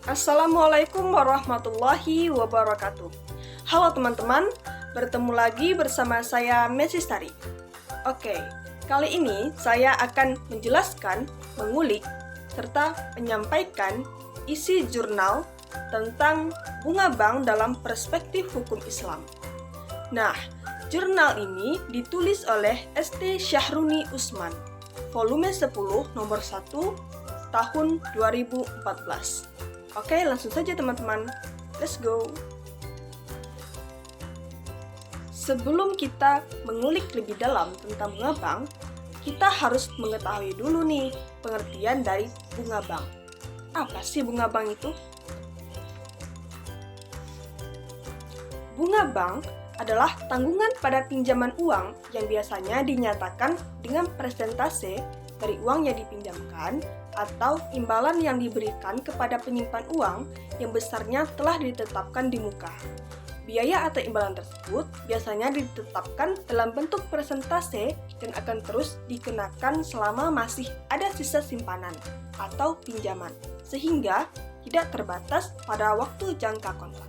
Assalamualaikum warahmatullahi wabarakatuh. Halo teman-teman, bertemu lagi bersama saya Mesistari. Oke, kali ini saya akan menjelaskan, mengulik, serta menyampaikan isi jurnal tentang bunga bank dalam perspektif hukum Islam. Nah, jurnal ini ditulis oleh ST Syahruni Usman, volume 10 nomor 1 tahun 2014. Oke, langsung saja teman-teman. Let's go! Sebelum kita mengulik lebih dalam tentang bunga bank, kita harus mengetahui dulu nih pengertian dari bunga bank. Apa sih bunga bank itu? Bunga bank adalah tanggungan pada pinjaman uang yang biasanya dinyatakan dengan persentase dari uang yang dipinjamkan atau imbalan yang diberikan kepada penyimpan uang yang besarnya telah ditetapkan di muka. Biaya atau imbalan tersebut biasanya ditetapkan dalam bentuk persentase dan akan terus dikenakan selama masih ada sisa simpanan atau pinjaman, sehingga tidak terbatas pada waktu jangka kontrak.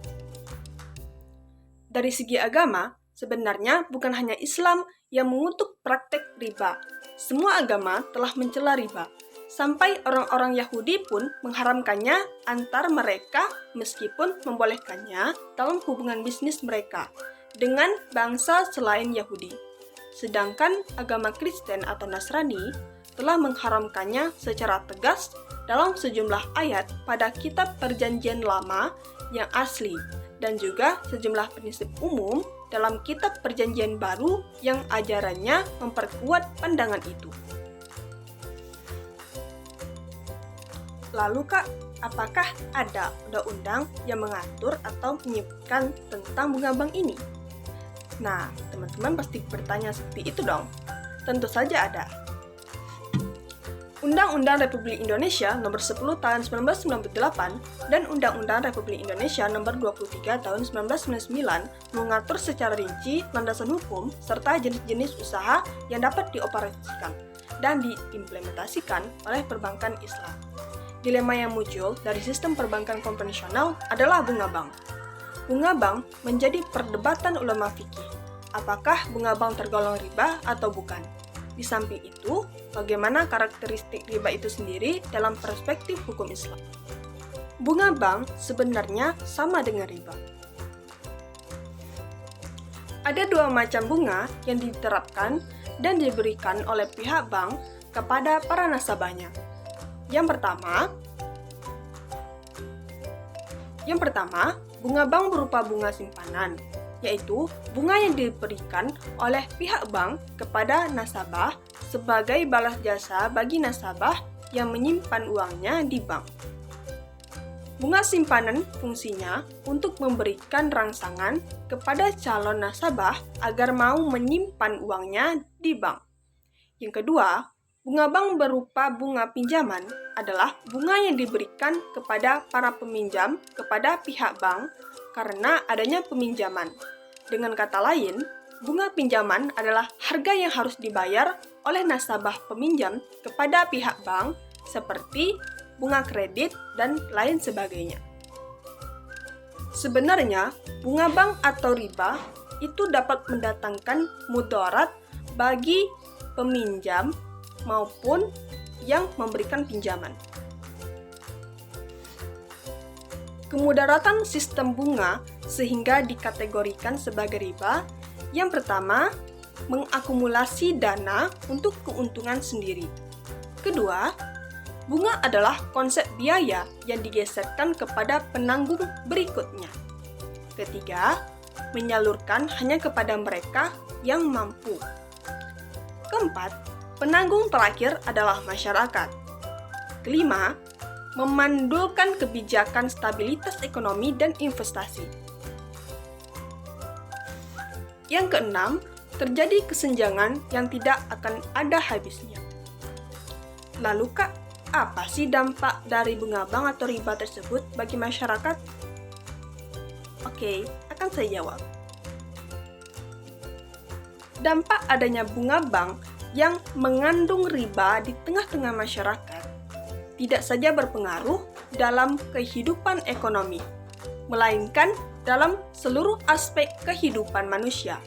Dari segi agama, sebenarnya bukan hanya Islam yang mengutuk praktek riba. Semua agama telah mencela riba. Sampai orang-orang Yahudi pun mengharamkannya antar mereka meskipun membolehkannya dalam hubungan bisnis mereka dengan bangsa selain Yahudi. Sedangkan agama Kristen atau Nasrani telah mengharamkannya secara tegas dalam sejumlah ayat pada kitab Perjanjian Lama yang asli dan juga sejumlah prinsip umum dalam kitab Perjanjian Baru yang ajarannya memperkuat pandangan itu. Lalu Kak, apakah ada undang-undang yang mengatur atau menyebutkan tentang bunga bank ini? Nah, teman-teman pasti bertanya seperti itu dong. Tentu saja ada. Undang-Undang Republik Indonesia Nomor 10 Tahun 1998 dan Undang-Undang Republik Indonesia Nomor 23 Tahun 1999 mengatur secara rinci landasan hukum serta jenis-jenis usaha yang dapat dioperasikan dan diimplementasikan oleh perbankan Islam. Dilema yang muncul dari sistem perbankan konvensional adalah bunga bank. Bunga bank menjadi perdebatan ulama fikih. Apakah bunga bank tergolong riba atau bukan? Di samping itu, bagaimana karakteristik riba itu sendiri dalam perspektif hukum Islam? Bunga bank sebenarnya sama dengan riba. Ada dua macam bunga yang diterapkan dan diberikan oleh pihak bank kepada para nasabahnya. Yang pertama, bunga bank berupa bunga simpanan, yaitu bunga yang diberikan oleh pihak bank kepada nasabah sebagai balas jasa bagi nasabah yang menyimpan uangnya di bank. Bunga simpanan fungsinya untuk memberikan rangsangan kepada calon nasabah agar mau menyimpan uangnya di bank. Yang kedua, bunga bank berupa bunga pinjaman adalah bunga yang diberikan kepada para peminjam kepada pihak bank karena adanya peminjaman. Dengan kata lain, bunga pinjaman adalah harga yang harus dibayar oleh nasabah peminjam kepada pihak bank seperti bunga kredit dan lain sebagainya. Sebenarnya, bunga bank atau riba itu dapat mendatangkan mudarat bagi peminjam maupun yang memberikan pinjaman. Kemudaratan sistem bunga sehingga dikategorikan sebagai riba. Yang pertama, mengakumulasi dana untuk keuntungan sendiri. Kedua, bunga adalah konsep biaya yang digeserkan kepada penanggung berikutnya. Ketiga, menyalurkan hanya kepada mereka yang mampu. Keempat, penanggung terakhir adalah masyarakat. Kelima, memandulkan kebijakan stabilitas ekonomi dan investasi. Yang keenam, terjadi kesenjangan yang tidak akan ada habisnya. Lalu Kak, apa sih dampak dari bunga bank atau riba tersebut bagi masyarakat? Oke, akan saya jawab. Dampak adanya bunga bank yang mengandung riba di tengah-tengah masyarakat tidak saja berpengaruh dalam kehidupan ekonomi, melainkan dalam seluruh aspek kehidupan manusia.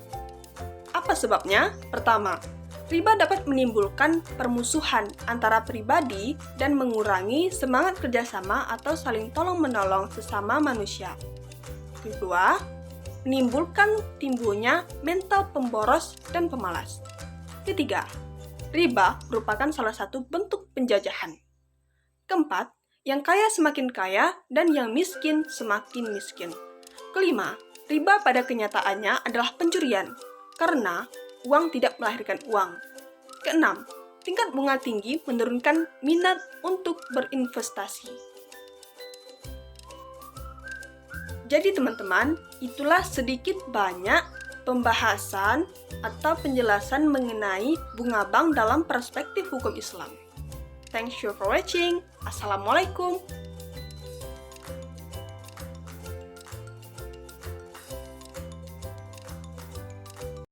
Apa sebabnya? Pertama, riba dapat menimbulkan permusuhan antara pribadi dan mengurangi semangat kerjasama atau saling tolong-menolong sesama manusia. Kedua, menimbulkan timbulnya mental pemboros dan pemalas. Ketiga, riba merupakan salah satu bentuk penjajahan. Keempat, yang kaya semakin kaya dan yang miskin semakin miskin. Kelima, riba pada kenyataannya adalah pencurian, karena uang tidak melahirkan uang. Keenam, tingkat bunga tinggi menurunkan minat untuk berinvestasi. Jadi teman-teman, itulah sedikit banyak pembahasan atau penjelasan mengenai bunga bank dalam perspektif hukum Islam. Thanks you for watching. Assalamualaikum